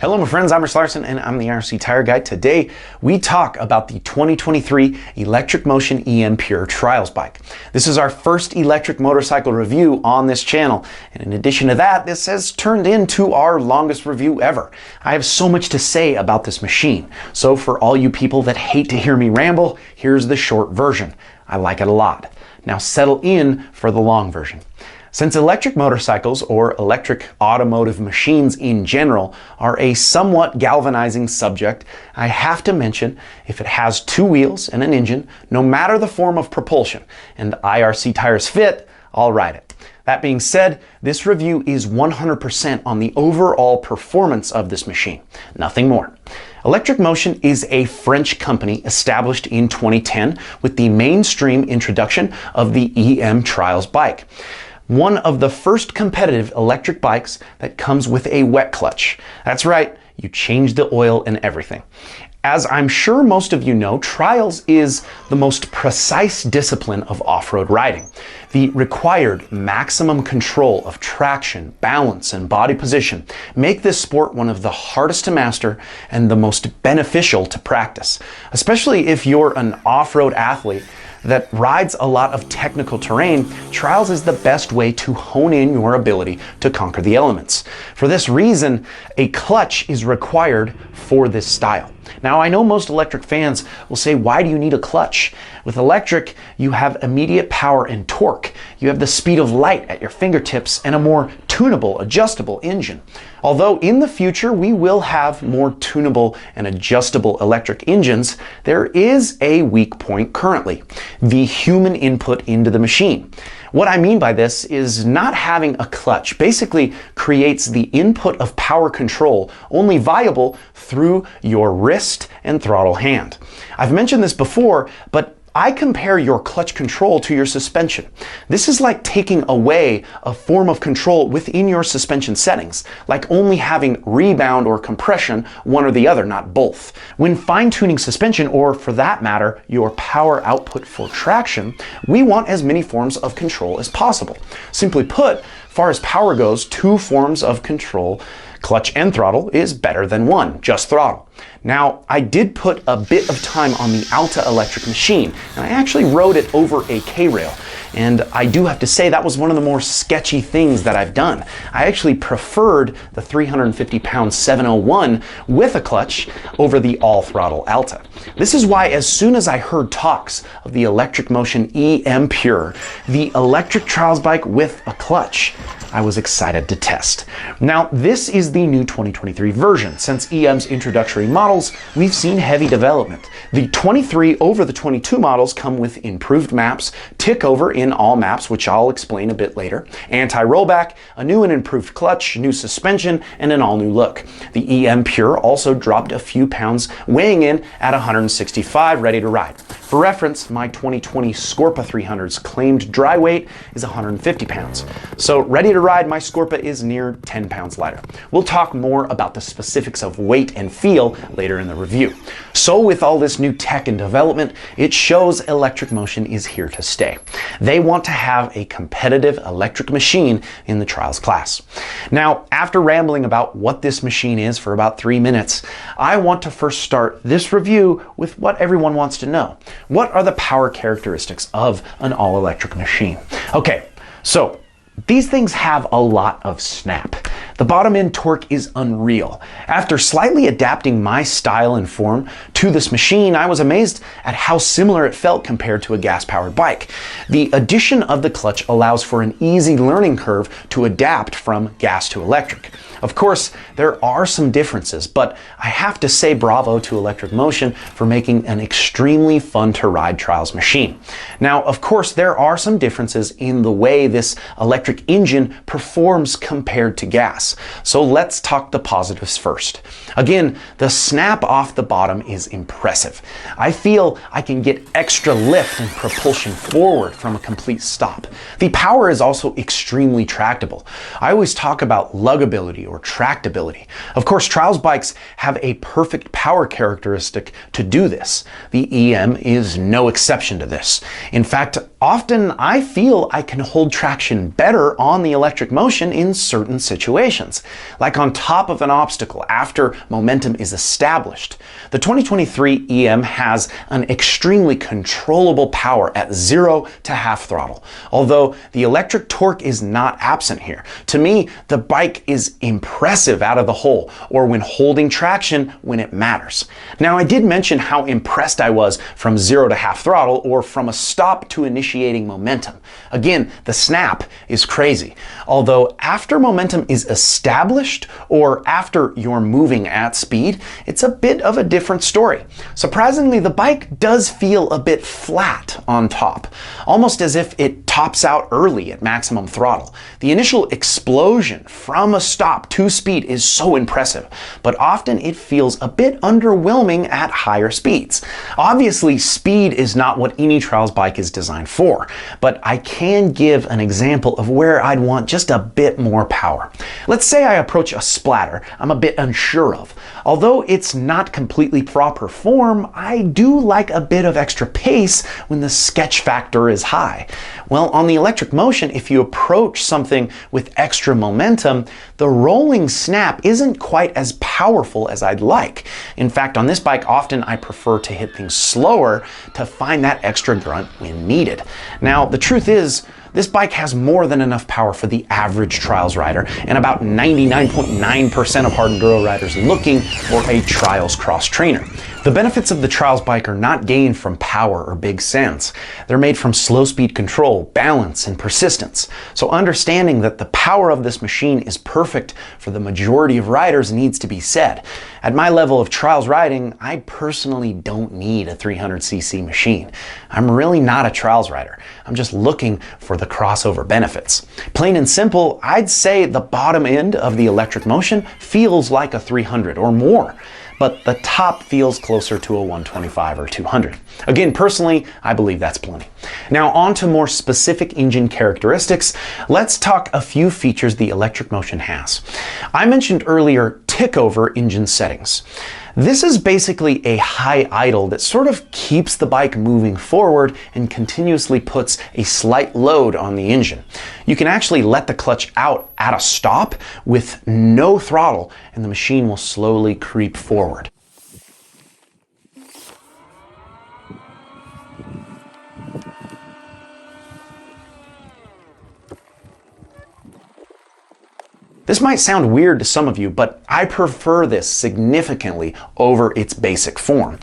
Hello my friends, I'm Rich Larson and I'm the IRC Tire Guy. Today we talk about the 2023 ElectricMotion EM Pure Trials bike. This is our first electric motorcycle review on this channel, and in addition to that, this has turned into our longest review ever. I have so much to say about this machine, so for all you people that hate to hear me ramble, here's the short version. I like it a lot. Now settle in for the long version. Since electric motorcycles, or electric automotive machines in general, are a somewhat galvanizing subject, I have to mention if it has two wheels and an engine, no matter the form of propulsion, and IRC tires fit, I'll ride it. That being said, this review is 100% on the overall performance of this machine, nothing more. ElectricMotion is a French company established in 2010 with the mainstream introduction of the EM Trials bike. One of the first competitive electric bikes that comes with a wet clutch. That's right, you change the oil and everything. As I'm sure most of you know, trials is the most precise discipline of off-road riding. The required maximum control of traction, balance, and body position make this sport one of the hardest to master and the most beneficial to practice, especially if you're an off-road athlete that rides a lot of technical terrain. Trials is the best way to hone in your ability to conquer the elements. For this reason, a clutch is required for this style. Now, I know most electric fans will say, why do you need a clutch? With electric, you have immediate power and torque. You have the speed of light at your fingertips and a more tunable, adjustable engine. Although in the future we will have more tunable and adjustable electric engines, there is a weak point currently: the human input into the machine. What I mean by this is not having a clutch basically creates the input of power control only viable through your wrist and throttle hand. I've mentioned this before, but I compare your clutch control to your suspension. This is like taking away a form of control within your suspension settings, like only having rebound or compression, one or the other, not both. When fine-tuning suspension, or for that matter, your power output for traction, we want as many forms of control as possible. Simply put, far as power goes, two forms of control, clutch and throttle, is better than one, just throttle. Now, I did put a bit of time on the Alta electric machine, and I actually rode it over a K-rail. And I do have to say that was one of the more sketchy things that I've done. I actually preferred the 350-pound 701 with a clutch over the all-throttle Alta. This is why as soon as I heard talks of the ElectricMotion EM Pure, the electric trials bike with a clutch, I was excited to test. Now, this is the new 2023 version. Since EM's introductory models, we've seen heavy development. The 23 over the 22 models come with improved maps, Tickover in all maps, which I'll explain a bit later, Antirollback, a new and improved clutch, new suspension, and an all-new look. The EM Pure also dropped a few pounds, weighing in at 165, ready to ride. For reference, my 2020 Scorpa 300's claimed dry weight is 150 pounds. So ready to ride, my Scorpa is near 10 pounds lighter. We'll talk more about the specifics of weight and feel later in the review. So with all this new tech and development, it shows ElectricMotion is here to stay. They want to have a competitive electric machine in the trials class. Now, after rambling about what this machine is for about 3 minutes, I want to first start this review with what everyone wants to know. What are the power characteristics of an all-electric machine? Okay, so these things have a lot of snap. The bottom end torque is unreal. After slightly adapting my style and form to this machine, I was amazed at how similar it felt compared to a gas-powered bike. The addition of the clutch allows for an easy learning curve to adapt from gas to electric. Of course, there are some differences, but I have to say bravo to ElectricMotion for making an extremely fun to ride trials machine. Now, of course, there are some differences in the way this electric engine performs compared to gas. So let's talk the positives first. Again, the snap off the bottom is impressive. I feel I can get extra lift and propulsion forward from a complete stop. The power is also extremely tractable. I always talk about luggability or tractability. Of course, trials bikes have a perfect power characteristic to do this. The EM is no exception to this. In fact, often I feel I can hold traction better on the ElectricMotion in certain situations, like on top of an obstacle after momentum is established. The 2023 EM has an extremely controllable power at 0 to half throttle, although the electric torque is not absent here. To me, the bike is impressive out of the hole, or when holding traction when it matters. Now, I did mention how impressed I was from 0 to half throttle, or from a stop to initiating momentum. Again, the snap is crazy. Although after momentum is established, or after you're moving at speed, it's a bit of a different story. Surprisingly, the bike does feel a bit flat on top, almost as if it tops out early at maximum throttle. The initial explosion from a stop to speed is so impressive, but often it feels a bit underwhelming at higher speeds. Obviously, speed is not what any trials bike is designed for, but I can give an example of where I'd want just a bit more power. Let's say I approach a splatter I'm a bit unsure of. Although it's not completely proper form, I do like a bit of extra pace when the sketch factor is high. Well, on the ElectricMotion, if you approach something with extra momentum, the rolling snap isn't quite as powerful as I'd like. In fact, on this bike, often I prefer to hit things slower to find that extra grunt when needed. Now, the truth is, this bike has more than enough power for the average trials rider and about 99.9% of hard enduro riders looking for a trials cross trainer. The benefits of the trials bike are not gained from power or big sends. They're made from slow speed control, balance, and persistence. So understanding that the power of this machine is perfect for the majority of riders needs to be said. At my level of trials riding, I personally don't need a 300cc machine. I'm really not a trials rider. I'm just looking for the crossover benefits. Plain and simple, I'd say the bottom end of the ElectricMotion feels like a 300 or more, but the top feels closer to a 125 or 200. Again, personally, I believe that's plenty. Now on to more specific engine characteristics. Let's talk a few features the ElectricMotion has. I mentioned earlier Tickover engine settings. This is basically a high idle that sort of keeps the bike moving forward and continuously puts a slight load on the engine. You can actually let the clutch out at a stop with no throttle, and the machine will slowly creep forward. This might sound weird to some of you, but I prefer this significantly over its basic form.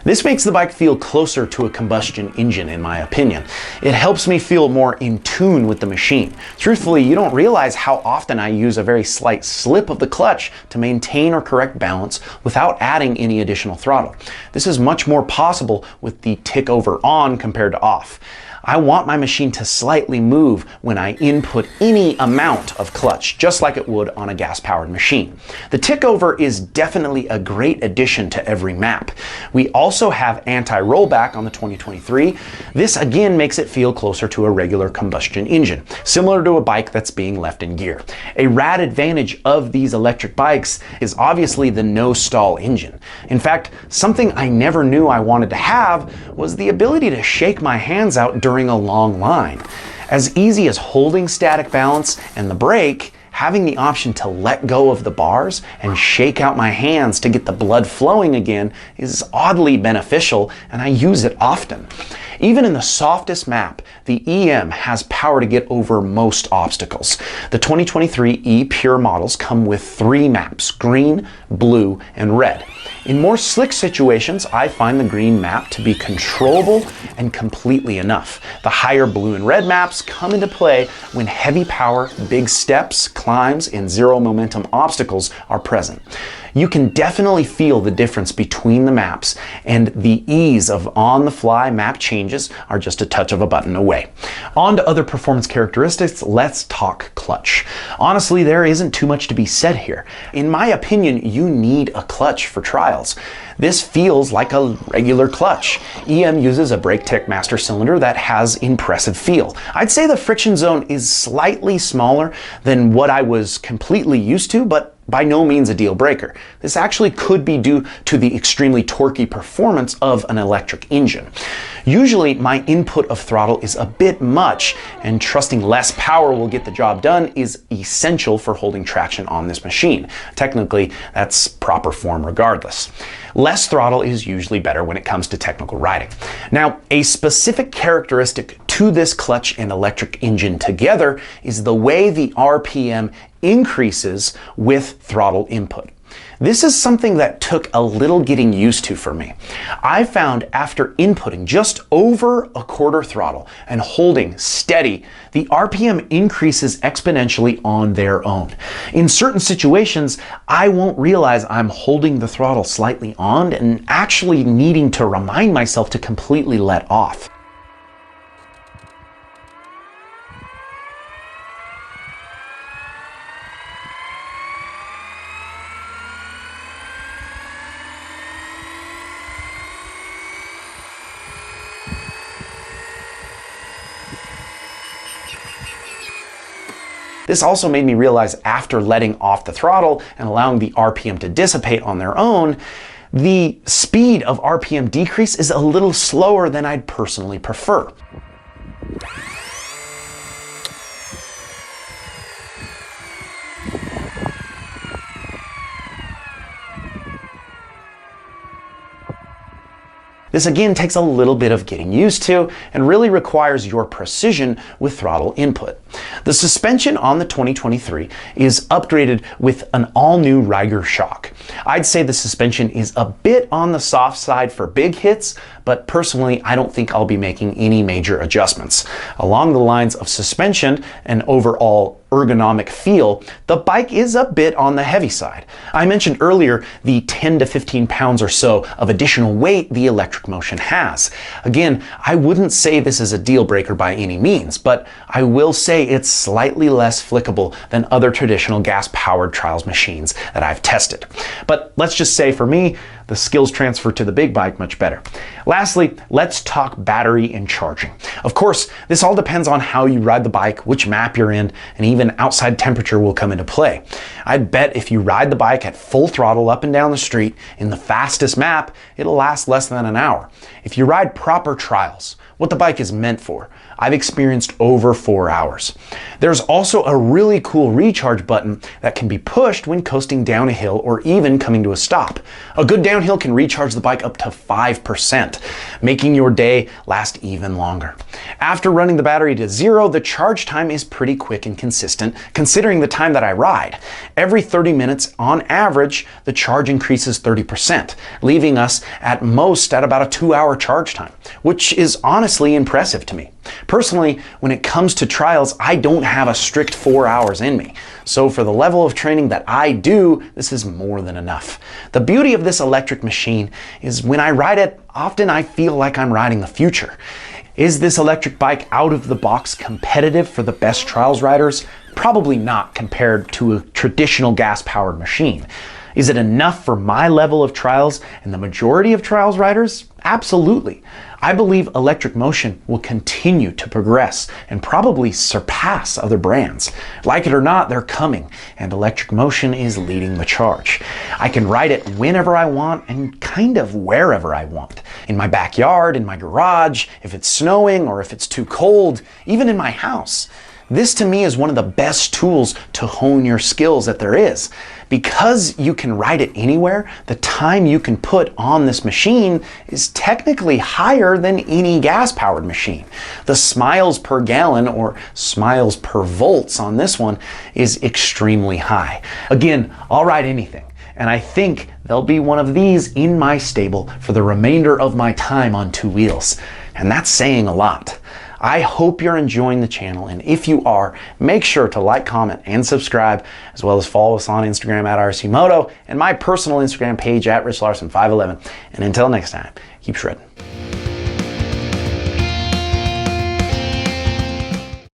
This makes the bike feel closer to a combustion engine, in my opinion. It helps me feel more in tune with the machine. Truthfully, you don't realize how often I use a very slight slip of the clutch to maintain or correct balance without adding any additional throttle. This is much more possible with the Tickover on compared to off. I want my machine to slightly move when I input any amount of clutch, just like it would on a gas-powered machine. The Tickover is definitely a great addition to every map. We also have Antirollback on the 2023. This again makes it feel closer to a regular combustion engine, similar to a bike that's being left in gear. A rad advantage of these electric bikes is obviously the no-stall engine. In fact, something I never knew I wanted to have was the ability to shake my hands out during a long line. As easy as holding static balance and the brake, having the option to let go of the bars and shake out my hands to get the blood flowing again is oddly beneficial, and I use it often. Even in the softest map, the EM has power to get over most obstacles. The 2023 E Pure models come with 3 maps: green, blue, and red. In more slick situations, I find the green map to be controllable and completely enough. The higher blue and red maps come into play when heavy power, big steps, climbs, and zero momentum obstacles are present. you can definitely feel the difference between the maps, and the ease of on-the-fly map changes are just a touch of a button away. On to other performance characteristics, let's talk clutch. Honestly, there isn't too much to be said here. In my opinion, you need a clutch for trials. This feels like a regular clutch. EM uses a BrakeTech master cylinder that has impressive feel. I'd say the friction zone is slightly smaller than what I was completely used to, but by no means a deal breaker. This actually could be due to the extremely torquey performance of an electric engine. Usually my input of throttle is a bit much, and trusting less power will get the job done is essential for holding traction on this machine. Technically, that's proper form regardless. Less throttle is usually better when it comes to technical riding. Now, a specific characteristic to this clutch and electric engine together is the way the RPM increases with throttle input. This is something that took a little getting used to for me. I found after inputting just over a quarter throttle and holding steady, the RPM increases exponentially on their own. In certain situations, I won't realize I'm holding the throttle slightly on and actually needing to remind myself to completely let off. This also made me realize after letting off the throttle and allowing the RPM to dissipate on their own, the speed of RPM decrease is a little slower than I'd personally prefer. This again takes a little bit of getting used to and really requires your precision with throttle input. The suspension on the 2023 is upgraded with an all-new Riger shock. I'd say the suspension is a bit on the soft side for big hits, but personally I don't think I'll be making any major adjustments. Along the lines of suspension and overall ergonomic feel, the bike is a bit on the heavy side. I mentioned earlier the 10 to 15 pounds or so of additional weight the ElectricMotion has. Again, I wouldn't say this is a deal breaker by any means, but I will say it's slightly less flickable than other traditional gas-powered trials machines that I've tested. But let's just say for me, the skills transfer to the big bike much better. Lastly, let's talk battery and charging. Of course, this all depends on how you ride the bike, which map you're in, and even outside temperature will come into play. I'd bet if you ride the bike at full throttle up and down the street in the fastest map, it'll last less than an hour. If you ride proper trials, what the bike is meant for, I've experienced over 4 hours. There's also a really cool recharge button that can be pushed when coasting down a hill or even coming to a stop. A good downhill can recharge the bike up to 5%, making your day last even longer. After running the battery to zero, the charge time is pretty quick and consistent considering the time that I ride. Every 30 minutes on average, the charge increases 30%, leaving us at most at about a 2-hour charge time, which is honestly impressive to me. Personally, when it comes to trials, I don't have a strict 4 hours in me. So for the level of training that I do, this is more than enough. The beauty of this electric machine is when I ride it, often I feel like I'm riding the future. Is this electric bike out of the box competitive for the best trials riders? Probably not compared to a traditional gas-powered machine. Is it enough for my level of trials and the majority of trials riders? Absolutely. I believe ElectricMotion will continue to progress and probably surpass other brands. Like it or not, they're coming, and ElectricMotion is leading the charge. I can ride it whenever I want and kind of wherever I want. In my backyard, in my garage, if it's snowing or if it's too cold, even in my house. This to me is one of the best tools to hone your skills that there is. Because you can ride it anywhere, the time you can put on this machine is technically higher than any gas-powered machine. The smiles per gallon or smiles per volts on this one is extremely high. Again, I'll ride anything, and I think there'll be one of these in my stable for the remainder of my time on two wheels. And that's saying a lot. I hope you're enjoying the channel, and if you are, make sure to like, comment, and subscribe, as well as follow us on Instagram at IRC Moto and my personal Instagram page at RichLarson511. And until next time, keep shredding.